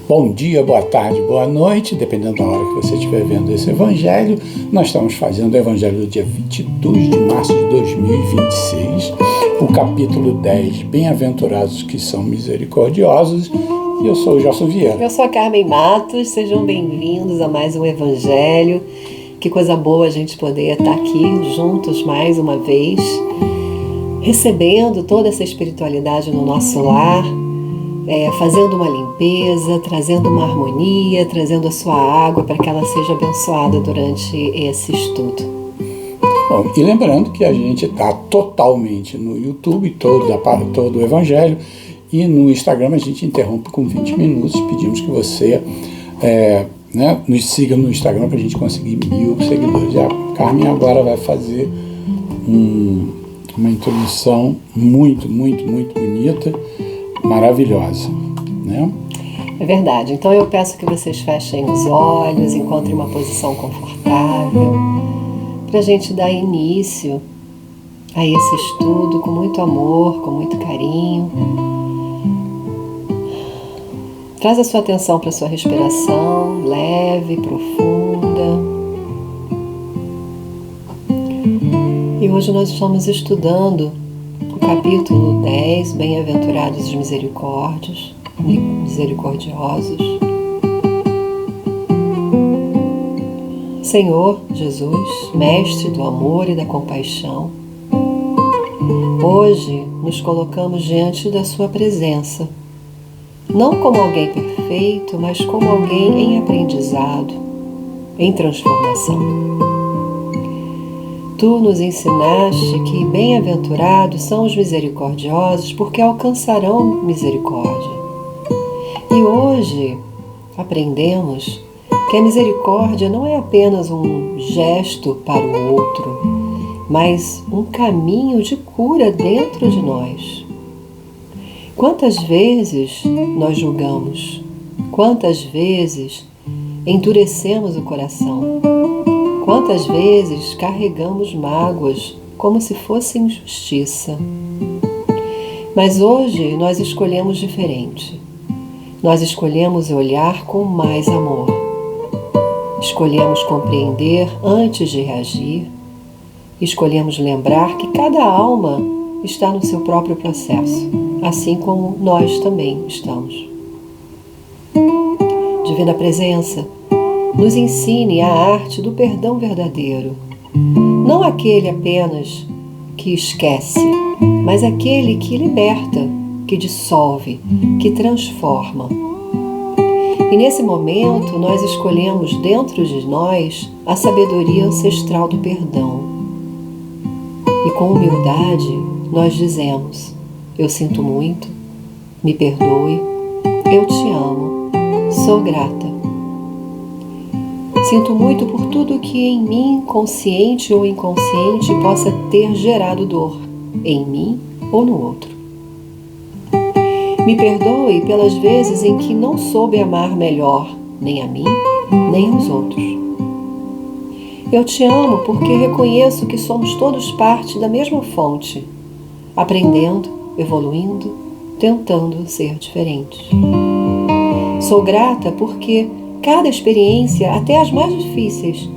Bom dia, boa tarde, boa noite, dependendo da hora que você estiver vendo esse evangelho. Nós estamos fazendo o evangelho do dia 22 de março de 2026, o capítulo 10, Bem-aventurados que são misericordiosos. E eu sou o Gelson Vieira. Eu sou a Carmen Matos, sejam bem-vindos a mais um evangelho. Que coisa boa a gente poder estar aqui juntos mais uma vez, recebendo toda essa espiritualidade no nosso lar, fazendo uma limpeza, trazendo uma harmonia, trazendo a sua água para que ela seja abençoada durante esse estudo. Bom, e lembrando que a gente está totalmente no YouTube, todo o Evangelho, e no Instagram a gente interrompe com 20 minutos. Pedimos que você nos siga no Instagram para a gente conseguir 1000 seguidores. E a Carmen agora vai fazer uma introdução muito bonita, maravilhosa, né? É verdade. Então eu peço que vocês fechem os olhos, encontrem uma posição confortável, para a gente dar início a esse estudo com muito amor, com muito carinho. Traz a sua atenção para a sua respiração, leve, profunda. E hoje nós estamos estudando o capítulo 10, Bem-aventurados os misericordiosos. Senhor Jesus, Mestre do amor e da compaixão, hoje nos colocamos diante da sua presença, não como alguém perfeito, mas como alguém em aprendizado, em transformação. Tu nos ensinaste que bem-aventurados são os misericordiosos porque alcançarão misericórdia. E hoje aprendemos que a misericórdia não é apenas um gesto para o outro, mas um caminho de cura dentro de nós. Quantas vezes nós julgamos? Quantas vezes endurecemos o coração? Quantas vezes carregamos mágoas como se fosse injustiça? Mas hoje nós escolhemos diferente. Nós escolhemos olhar com mais amor. Escolhemos compreender antes de reagir. Escolhemos lembrar que cada alma está no seu próprio processo, assim como nós também estamos. Divina Presença, nos ensine a arte do perdão verdadeiro, não aquele apenas que esquece, mas aquele que liberta, que dissolve, que transforma. E nesse momento nós escolhemos dentro de nós a sabedoria ancestral do perdão. E com humildade nós dizemos: eu sinto muito, me perdoe, eu te amo, sou grata. Sinto muito por tudo que em mim, consciente ou inconsciente, possa ter gerado dor, em mim ou no outro. Me perdoe pelas vezes em que não soube amar melhor, nem a mim, nem aos outros. Eu te amo porque reconheço que somos todos parte da mesma fonte, aprendendo, evoluindo, tentando ser diferentes. Sou grata porque cada experiência, até as mais difíceis,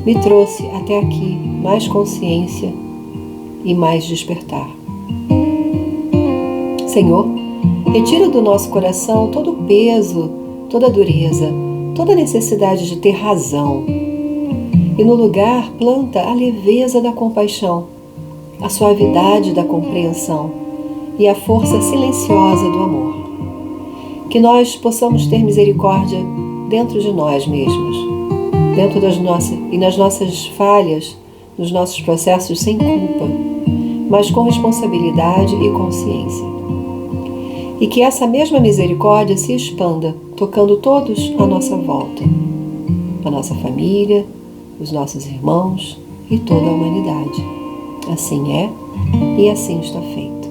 me trouxe até aqui mais consciência e mais despertar. Senhor, retira do nosso coração todo o peso, toda a dureza, toda a necessidade de ter razão. E no lugar planta a leveza da compaixão, a suavidade da compreensão e a força silenciosa do amor. Que nós possamos ter misericórdia dentro de nós mesmos, dentro nas nossas falhas, nos nossos processos sem culpa, mas com responsabilidade e consciência. E que essa mesma misericórdia se expanda, tocando todos à nossa volta, a nossa família, os nossos irmãos e toda a humanidade. Assim é e assim está feito.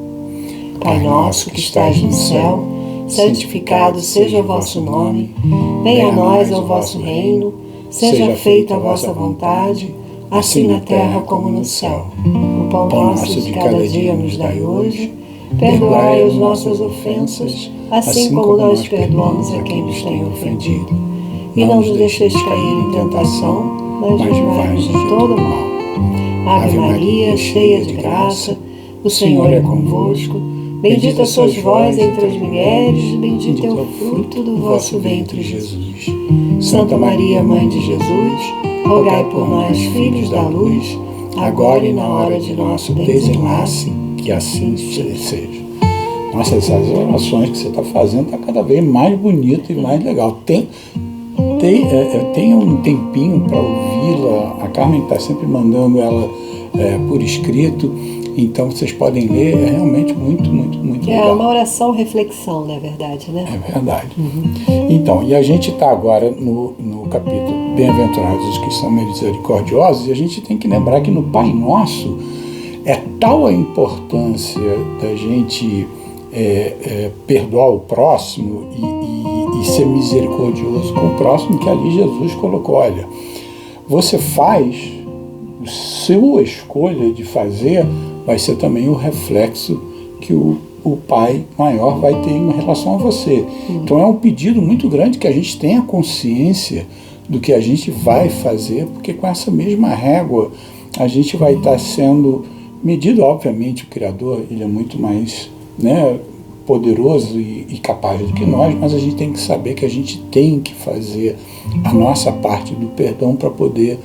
Pai nosso que estais no céu, santificado seja o vosso nome, venha a nós o vosso reino, seja feita a vossa vontade, assim na terra como no céu. O pão nosso de cada dia nos dai hoje, Perdoai as nossas ofensas, assim como nós perdoamos a quem nos tem ofendido. E não nos deixeis cair em tentação, mas livrai-nos de todo mal. Ave Maria, cheia de graça, o Senhor é convosco. Bendita sois vós entre as mulheres, bendito é o fruto do vosso ventre, Jesus. Santa Maria, Mãe de Jesus, rogai por nós, filhos da luz, agora e na hora de nosso desenlace, que assim seja. Nossa, essas orações que você está fazendo está cada vez mais bonito e mais legal. Tenha um tempinho para ouvi-la. A Carmen está sempre mandando ela por escrito, então vocês podem ler. É realmente muito, muito, muito legal. É uma oração reflexão, na verdade, né? É verdade. Então, e a gente está agora no capítulo Bem-aventurados os que são misericordiosos, e a gente tem que lembrar que no Pai Nosso é tal a importância da gente perdoar o próximo e ser misericordioso com o próximo, que ali Jesus colocou: olha, você faz, a sua escolha de fazer vai ser também o reflexo que o Pai maior vai ter em relação a você. Então é um pedido muito grande que a gente tenha consciência do que a gente vai fazer, porque com essa mesma régua a gente vai estar sendo medido. Obviamente o Criador, ele é muito mais poderoso e capaz do que nós, mas a gente tem que saber que a gente tem que fazer a nossa parte do perdão para poder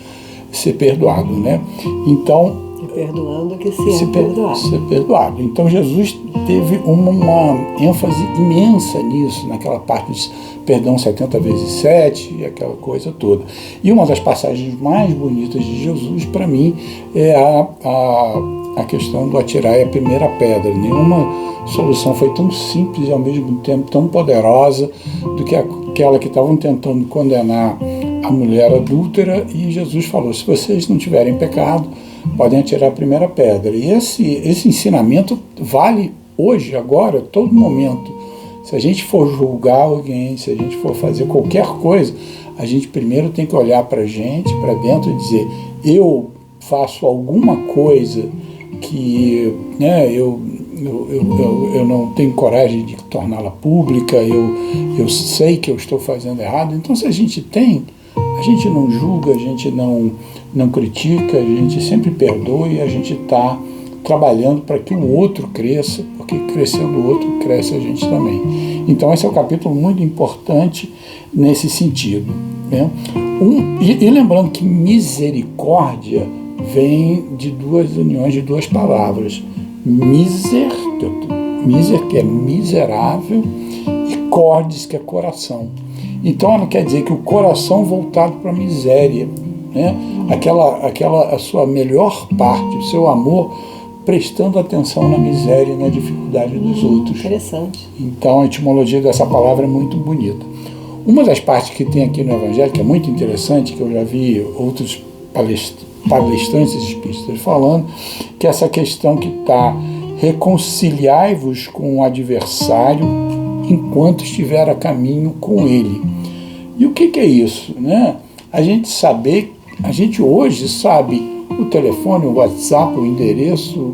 ser perdoado, né? Então, perdoando que se é perdoado. Ser perdoado. Então Jesus teve uma ênfase imensa nisso, naquela parte de perdão 70 vezes 7, e aquela coisa toda. E uma das passagens mais bonitas de Jesus, para mim, é a questão do atirar a primeira pedra. Nenhuma solução foi tão simples e ao mesmo tempo tão poderosa do que aquela que estavam tentando condenar a mulher adúltera, e Jesus falou: se vocês não tiverem pecado, podem atirar a primeira pedra. E esse ensinamento vale hoje, agora, todo momento. Se a gente for julgar alguém, se a gente for fazer qualquer coisa, a gente primeiro tem que olhar para a gente, para dentro, e dizer: eu faço alguma coisa que eu não tenho coragem de torná-la pública, eu sei que eu estou fazendo errado. Então, se a gente não julga, a gente não critica, a gente sempre perdoa, e a gente está trabalhando para que o outro cresça, porque crescendo o outro, cresce a gente também. Então esse é um capítulo muito importante nesse sentido, né? E lembrando que misericórdia vem de duas uniões de duas palavras: miser, que é miserável, e cordes, que é coração. Então ela quer dizer que o coração voltado para a miséria, né? A sua melhor parte, o seu amor, prestando atenção na miséria e na dificuldade dos outros. Interessante. Então a etimologia dessa palavra é muito bonita. Uma das partes que tem aqui no Evangelho, que é muito interessante, que eu já vi outros palestrantes espíritas falando, que é essa questão que está: reconciliai-vos com o adversário enquanto estiver a caminho com ele. E o que é isso, né? A gente hoje sabe o telefone, o WhatsApp, o endereço,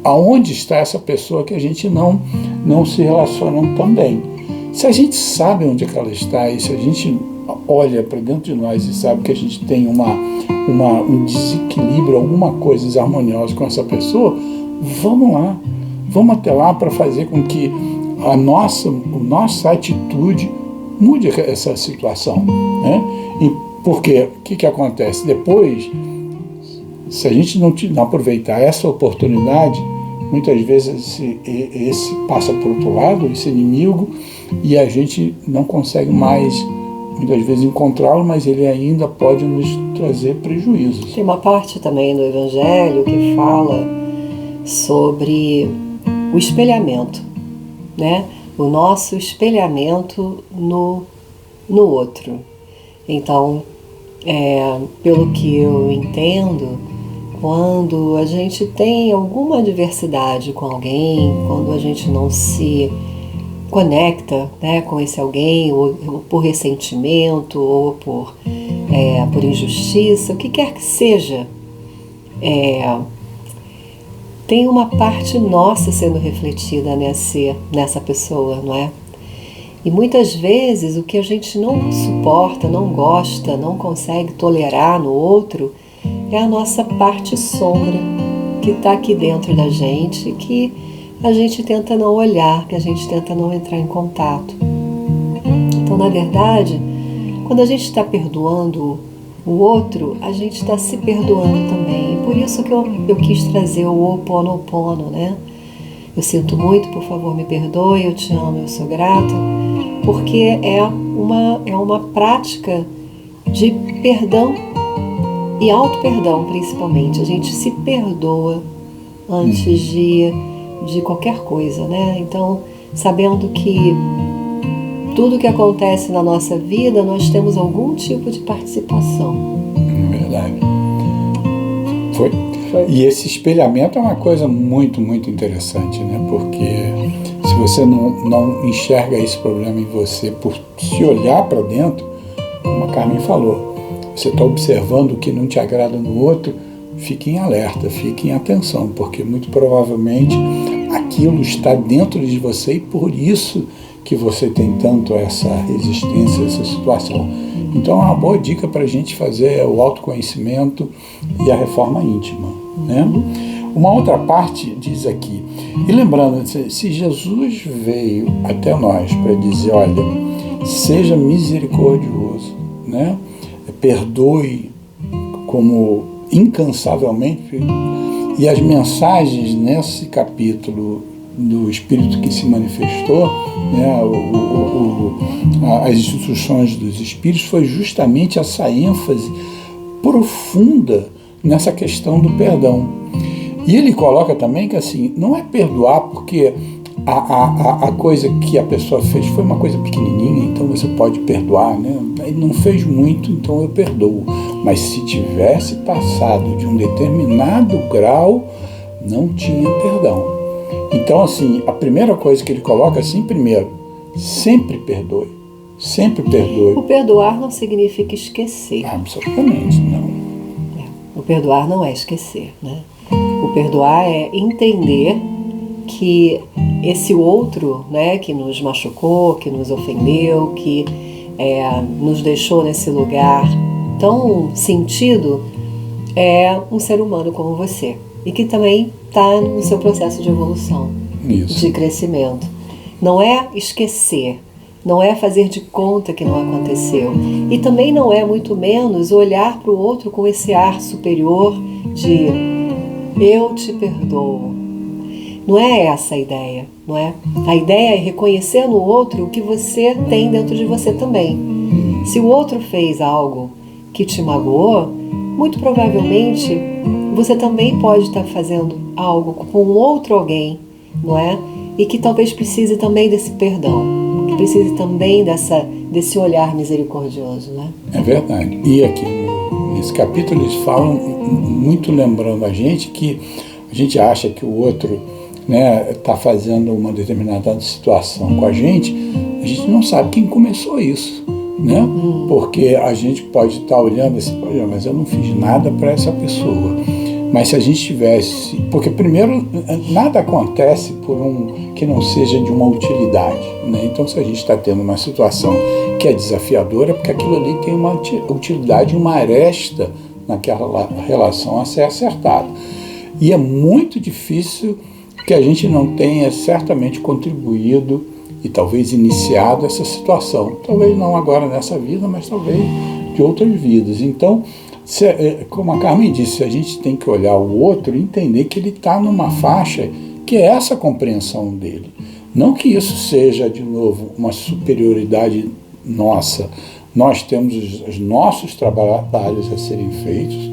aonde está essa pessoa que a gente não se relaciona tão bem. Se a gente sabe onde é que ela está, e se a gente olha para dentro de nós e sabe que a gente tem um desequilíbrio, alguma coisa desarmoniosa com essa pessoa, vamos lá, vamos até lá para fazer com que a nossa atitude mude essa situação, né? E porque o que acontece? Depois, se a gente não aproveitar essa oportunidade, muitas vezes esse passa por outro lado, esse inimigo, e a gente não consegue mais, muitas vezes, encontrá-lo, mas ele ainda pode nos trazer prejuízos. Tem uma parte também do Evangelho que fala sobre o espelhamento, né? O nosso espelhamento no outro. Então, pelo que eu entendo, quando a gente tem alguma adversidade com alguém, quando a gente não se conecta, né, com esse alguém, ou por ressentimento, ou por injustiça, o que quer que seja, tem uma parte nossa sendo refletida nessa pessoa, não é? E muitas vezes o que a gente não suporta, não gosta, não consegue tolerar no outro é a nossa parte sombra que está aqui dentro da gente, que a gente tenta não olhar, que a gente tenta não entrar em contato. Então, na verdade, quando a gente está perdoando o outro, a gente está se perdoando também. E por isso que eu quis trazer o Ho'oponopono, né? Eu sinto muito, por favor, me perdoe, eu te amo, eu sou grata, porque é uma prática de perdão e auto-perdão, principalmente. A gente se perdoa antes de qualquer coisa, né? Então, sabendo que tudo que acontece na nossa vida, nós temos algum tipo de participação. É verdade. Foi. E esse espelhamento é uma coisa muito, muito interessante, né? Porque se você não enxerga esse problema em você por se olhar para dentro, como a Carmen falou, você está observando o que não te agrada no outro, fique em alerta, fique em atenção, porque muito provavelmente aquilo está dentro de você e por isso que você tem tanto essa resistência, essa situação. Então, uma boa dica para a gente fazer é o autoconhecimento e a reforma íntima, né? Uma outra parte diz aqui, e lembrando, se Jesus veio até nós para dizer, olha, seja misericordioso, né? Perdoe como incansavelmente, e as mensagens nesse capítulo do Espírito que se manifestou, né, as instruções dos Espíritos, foi justamente essa ênfase profunda nessa questão do perdão. E ele coloca também que assim, não é perdoar porque a coisa que a pessoa fez foi uma coisa pequenininha, então você pode perdoar, né? Ele não fez muito, então eu perdoo. Mas se tivesse passado de um determinado grau, não tinha perdão. Então, assim, a primeira coisa que ele coloca assim, primeiro, sempre perdoe. Sempre perdoe. O perdoar não significa esquecer. Absolutamente, não. O perdoar não é esquecer, né? O perdoar é entender que esse outro, né, que nos machucou, que nos ofendeu, que nos deixou nesse lugar tão sentido, é um ser humano como você. E que também está no seu processo de evolução, de crescimento. Não é esquecer, não é fazer de conta que não aconteceu. E também não é, muito menos, olhar para o outro com esse ar superior de eu te perdoo. Não é essa a ideia, não é? A ideia é reconhecer no outro o que você tem dentro de você também. Se o outro fez algo que te magoou, muito provavelmente você também pode estar fazendo algo com outro alguém, não é? E que talvez precise também desse perdão, que precise também desse olhar misericordioso, né? É verdade. E aqui nesse capítulo eles falam muito lembrando a gente que a gente acha que o outro, né, está fazendo uma determinada situação com a gente não sabe quem começou isso, né? Porque a gente pode estar olhando esse problema, mas eu não fiz nada para essa pessoa. Mas se a gente tivesse... Porque, primeiro, nada acontece por que não seja de uma utilidade, né? Então, se a gente está tendo uma situação que é desafiadora, é porque aquilo ali tem uma utilidade, uma aresta naquela relação a ser acertada. E é muito difícil que a gente não tenha certamente contribuído e talvez iniciado essa situação. Talvez não agora nessa vida, mas talvez de outras vidas. Então, como a Carmen disse, a gente tem que olhar o outro e entender que ele está numa faixa que é essa compreensão dele. Não que isso seja, de novo, uma superioridade nossa. Nós temos os nossos trabalhos a serem feitos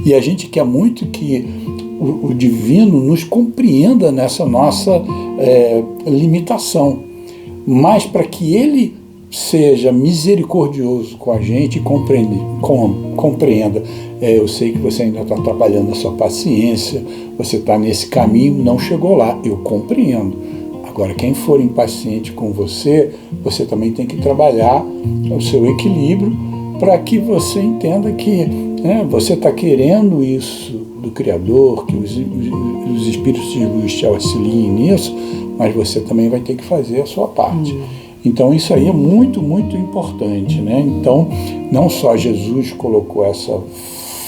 e a gente quer muito que o divino nos compreenda nessa nossa limitação. Mas para que ele seja misericordioso com a gente e compreenda. Eu sei que você ainda está trabalhando a sua paciência, você está nesse caminho, não chegou lá, eu compreendo. Agora, quem for impaciente com você, você também tem que trabalhar o seu equilíbrio para que você entenda que você está querendo isso do Criador, que os espíritos de luz te auxiliem nisso, mas você também vai ter que fazer a sua parte. Então isso aí é muito, muito importante, né? Então, não só Jesus colocou essa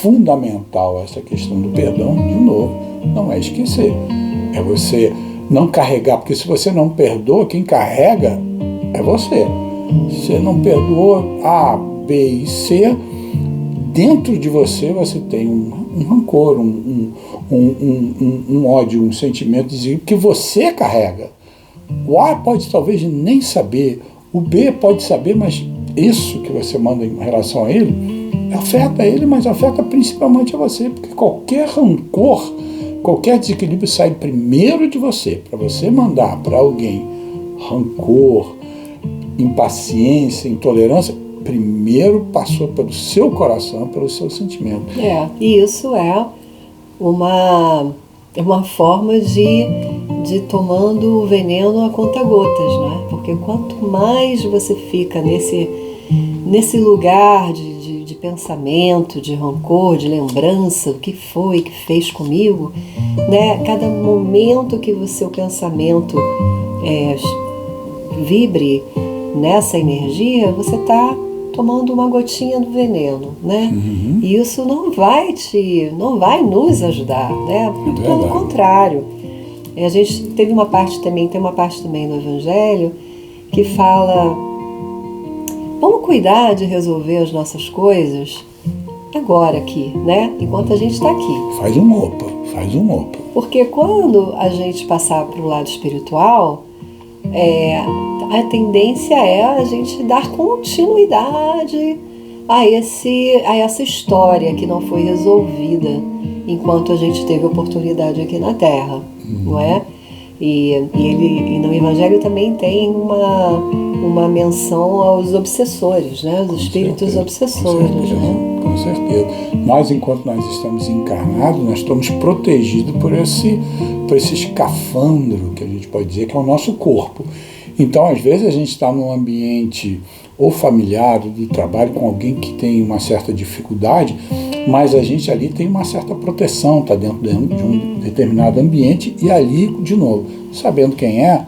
fundamental, essa questão do perdão, de novo, não é esquecer. É você não carregar, porque se você não perdoa, quem carrega é você. Você não perdoa A, B e C, dentro de você tem um rancor, um ódio, um sentimento que você carrega. O A pode talvez nem saber, o B pode saber, mas isso que você manda em relação a ele, afeta ele, mas afeta principalmente a você, porque qualquer rancor, qualquer desequilíbrio sai primeiro de você. Para você mandar para alguém rancor, impaciência, intolerância, primeiro passou pelo seu coração, pelo seu sentimento. E isso é uma forma de tomando o veneno a conta-gotas, né? Porque quanto mais você fica nesse lugar de pensamento, de rancor, de lembrança, o que foi, que fez comigo, né? Cada momento que o seu pensamento vibre nessa energia, você está tomando uma gotinha do veneno, né? E isso não vai nos ajudar, né? Pelo contrário. A gente tem uma parte também no Evangelho que fala: vamos cuidar de resolver as nossas coisas agora aqui, né? Enquanto a gente está aqui. Faz um opa. Porque quando a gente passar para o lado espiritual, a tendência é a gente dar continuidade a essa história que não foi resolvida enquanto a gente teve oportunidade aqui na Terra, não é? E no Evangelho também tem uma menção aos obsessores, né? Os espíritos obsessores, né? Com certeza. Nós, enquanto nós estamos encarnados, nós estamos protegidos por esse escafandro, que a gente pode dizer, que é o nosso corpo. Então, às vezes, a gente está num ambiente ou familiar, de trabalho, com alguém que tem uma certa dificuldade, mas a gente ali tem uma certa proteção, está dentro de um determinado ambiente, e ali, de novo, sabendo quem é,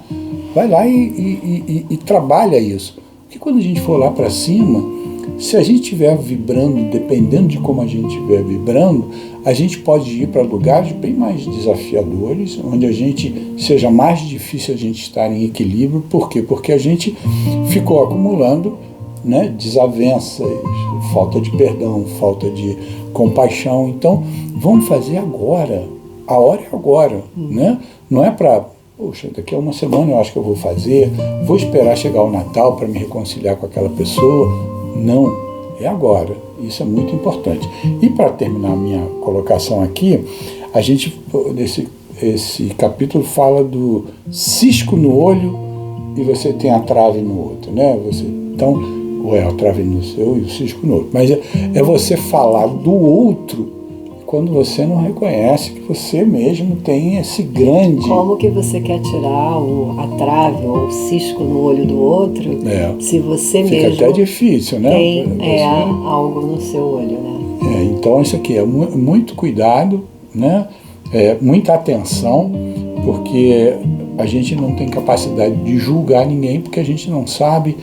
vai lá e trabalha isso. Porque quando a gente for lá para cima, se a gente estiver vibrando, dependendo de como a gente estiver vibrando, a gente pode ir para lugares bem mais desafiadores, onde a gente seja mais difícil a gente estar em equilíbrio. Por quê? Porque a gente ficou acumulando, né, desavenças, falta de perdão, falta de compaixão. Então, vamos fazer agora. A hora é agora, né? Não é para, poxa, daqui a uma semana eu acho que eu vou fazer, vou esperar chegar o Natal para me reconciliar com aquela pessoa. Não, é agora. Isso é muito importante. E para terminar a minha colocação aqui, a gente, esse capítulo fala do cisco no olho e você tem a trave no outro, né? Então, a trave no seu e o cisco no outro. Mas é você falar do outro quando você não reconhece que você mesmo tem esse grande... Como que você quer tirar a trave ou o cisco no olho do outro, se você fica mesmo... Fica até difícil, né? Tem algo no seu olho, né? Então isso aqui é muito cuidado, né? Muita atenção, porque a gente não tem capacidade de julgar ninguém, porque a gente não sabe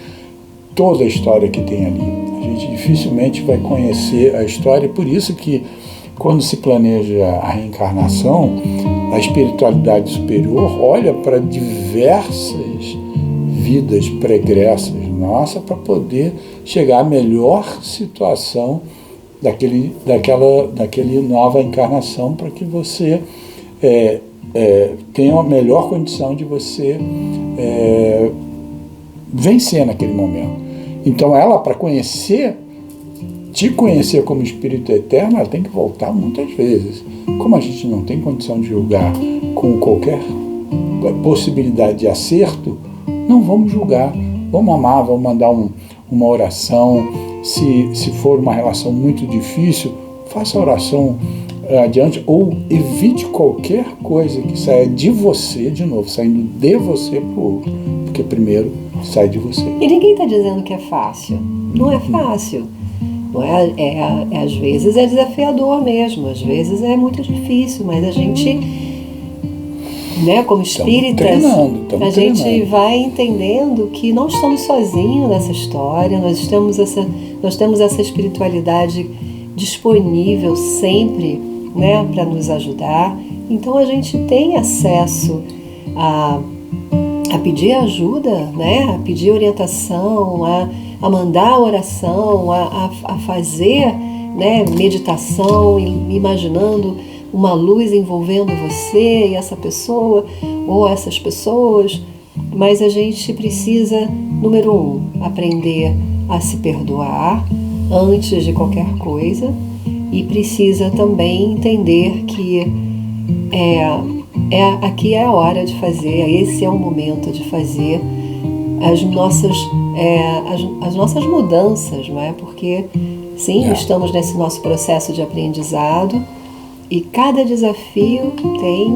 toda a história que tem ali. A gente dificilmente vai conhecer a história, e por isso que quando se planeja a reencarnação, a espiritualidade superior olha para diversas vidas pregressas nossas para poder chegar à melhor situação daquela nova encarnação, para que você tenha a melhor condição de você vencer naquele momento. Então ela, para te conhecer como espírito eterno, ela tem que voltar muitas vezes. Como a gente não tem condição de julgar com qualquer possibilidade de acerto, não vamos julgar, vamos amar, vamos mandar uma oração. Se for uma relação muito difícil, faça a oração adiante, ou evite qualquer coisa que saia de você, de novo, saindo de você para o outro, porque primeiro sai de você. E ninguém está dizendo que é fácil. Não é fácil. Não é? Às vezes é desafiador mesmo, às vezes é muito difícil, mas a gente, né, como espíritas, a gente vai entendendo que não estamos sozinhos nessa história, nós temos essa espiritualidade disponível sempre, né, para nos ajudar. Então a gente tem acesso a pedir ajuda, né, a pedir orientação, a mandar oração, a fazer, né, meditação, imaginando uma luz envolvendo você e essa pessoa ou essas pessoas. Mas a gente precisa, número 1, aprender a se perdoar antes de qualquer coisa, e precisa também entender que aqui é a hora de fazer, esse é o momento de fazer as nossas mudanças, não é? Porque sim, estamos nesse nosso processo de aprendizado e cada desafio tem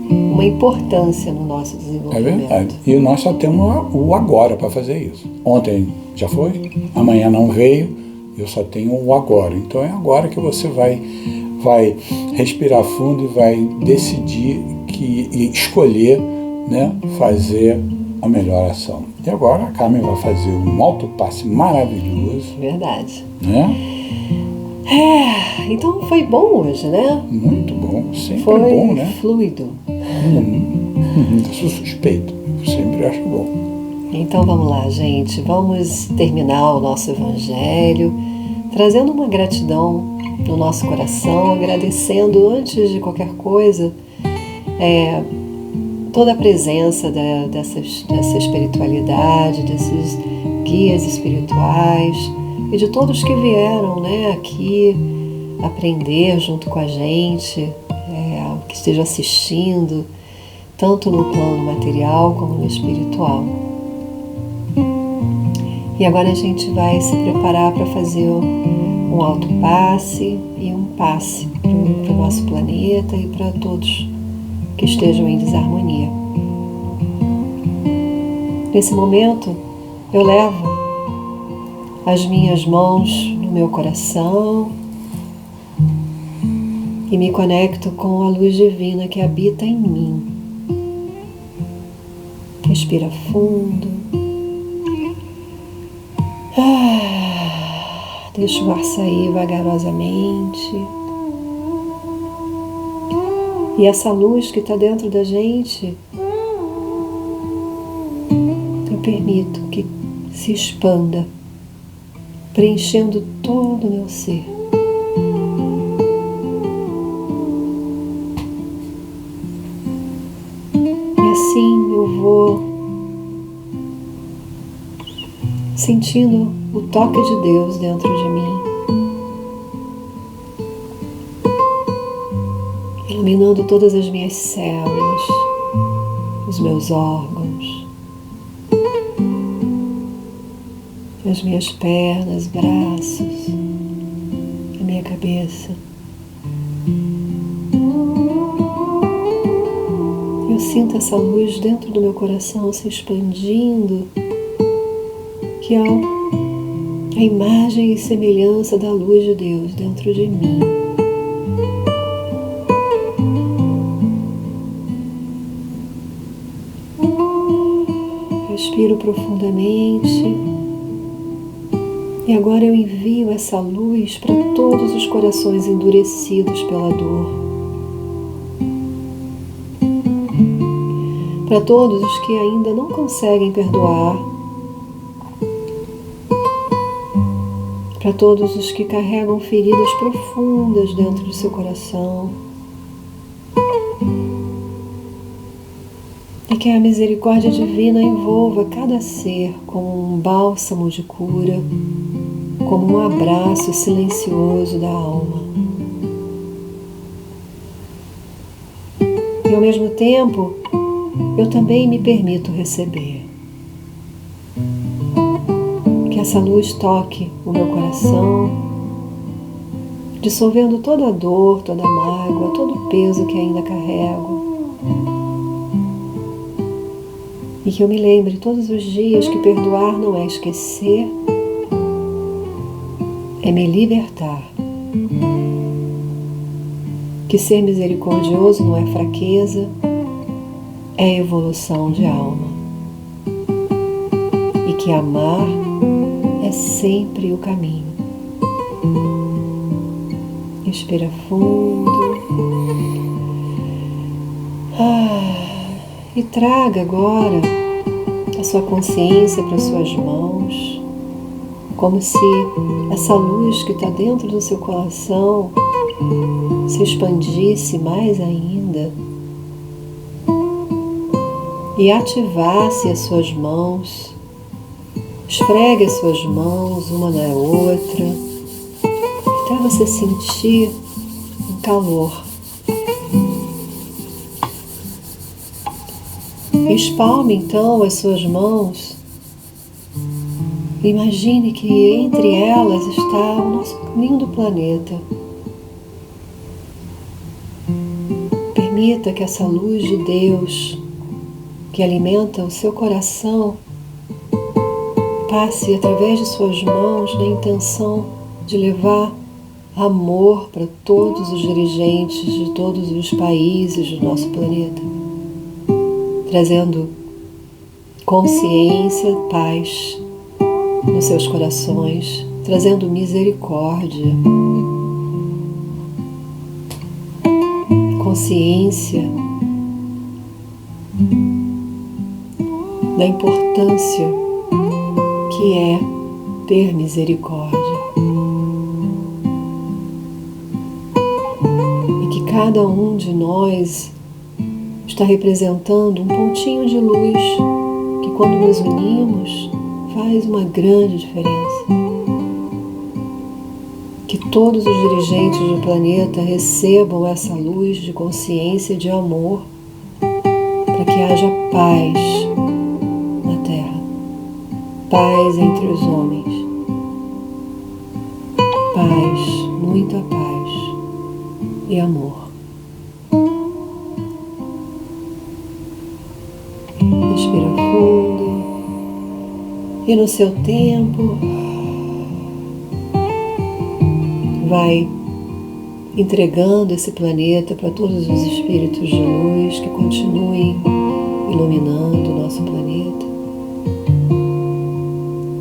uma importância no nosso desenvolvimento. É verdade. E nós só temos o agora para fazer isso. Ontem já foi, amanhã não veio, eu só tenho o agora. Então é agora que você vai respirar fundo e vai decidir e escolher, né, fazer a melhor ação. E agora a Carmen vai fazer um autopasse maravilhoso. Verdade. Né? Então foi bom hoje, né? Muito bom, sempre foi bom, né? Fluido. Eu sou suspeito, eu sempre acho bom. Então vamos lá, gente, vamos terminar o nosso Evangelho trazendo uma gratidão no nosso coração, agradecendo antes de qualquer coisa toda a presença dessa espiritualidade, desses guias espirituais e de todos que vieram, né, aqui aprender junto com a gente, que esteja assistindo, tanto no plano material como no espiritual. E agora a gente vai se preparar para fazer um autopasse e um passe para o nosso planeta e para todos que estejam em desarmonia. Nesse momento, eu levo as minhas mãos no meu coração e me conecto com a luz divina que habita em mim. Respira fundo. Deixa o ar sair vagarosamente. E essa luz que está dentro da gente, eu permito que se expanda, preenchendo todo o meu ser. E assim eu vou sentindo o toque de Deus dentro de mim, iluminando todas as minhas células, os meus órgãos, as minhas pernas, braços, a minha cabeça. Eu sinto essa luz dentro do meu coração se expandindo, que é a imagem e semelhança da luz de Deus dentro de mim. Respiro profundamente e agora eu envio essa luz para todos os corações endurecidos pela dor, para todos os que ainda não conseguem perdoar, para todos os que carregam feridas profundas dentro do seu coração. E que a misericórdia divina envolva cada ser como um bálsamo de cura, como um abraço silencioso da alma. E ao mesmo tempo, eu também me permito receber. Que essa luz toque o meu coração, dissolvendo toda a dor, toda a mágoa, todo o peso que ainda carrego. E que eu me lembre todos os dias que perdoar não é esquecer, é me libertar. Que ser misericordioso não é fraqueza, é evolução de alma. E que amar é sempre o caminho. Respira fundo. E traga agora a sua consciência para suas mãos, como se essa luz que está dentro do seu coração se expandisse mais ainda e ativasse as suas mãos. Esfregue as suas mãos uma na outra até você sentir um calor. Espalme então as suas mãos. Imagine que entre elas está o nosso lindo planeta. Permita que essa luz de Deus, que alimenta o seu coração, passe através de suas mãos na intenção de levar amor para todos os dirigentes de todos os países do nosso planeta, trazendo consciência, paz nos seus corações, trazendo misericórdia, consciência da importância que é ter misericórdia. E que cada um de nós está representando um pontinho de luz que, quando nos unimos, faz uma grande diferença. Que todos os dirigentes do planeta recebam essa luz de consciência e de amor para que haja paz na Terra, paz entre os homens, paz, muita paz e amor. Respira fundo e no seu tempo vai entregando esse planeta para todos os espíritos de luz que continuem iluminando o nosso planeta.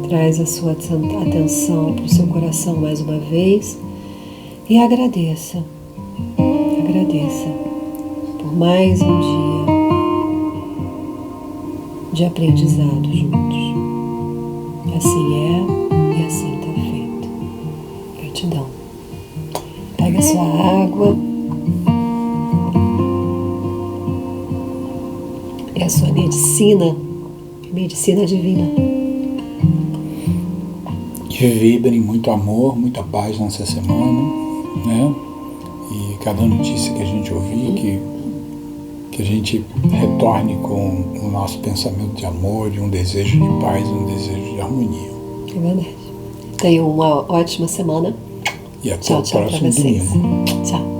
Traz a sua atenção para o seu coração mais uma vez e agradeça por mais um dia de aprendizado juntos. Assim é e assim está feito. Gratidão. Pega a sua água. É a sua medicina divina. Que vibrem muito amor, muita paz nessa semana, né? E cada notícia que a gente ouvir, que a gente retorne com o nosso pensamento de amor, e um desejo de paz, um desejo de harmonia. É verdade. Tenha uma ótima semana. E até o próximo domingo. Tchau.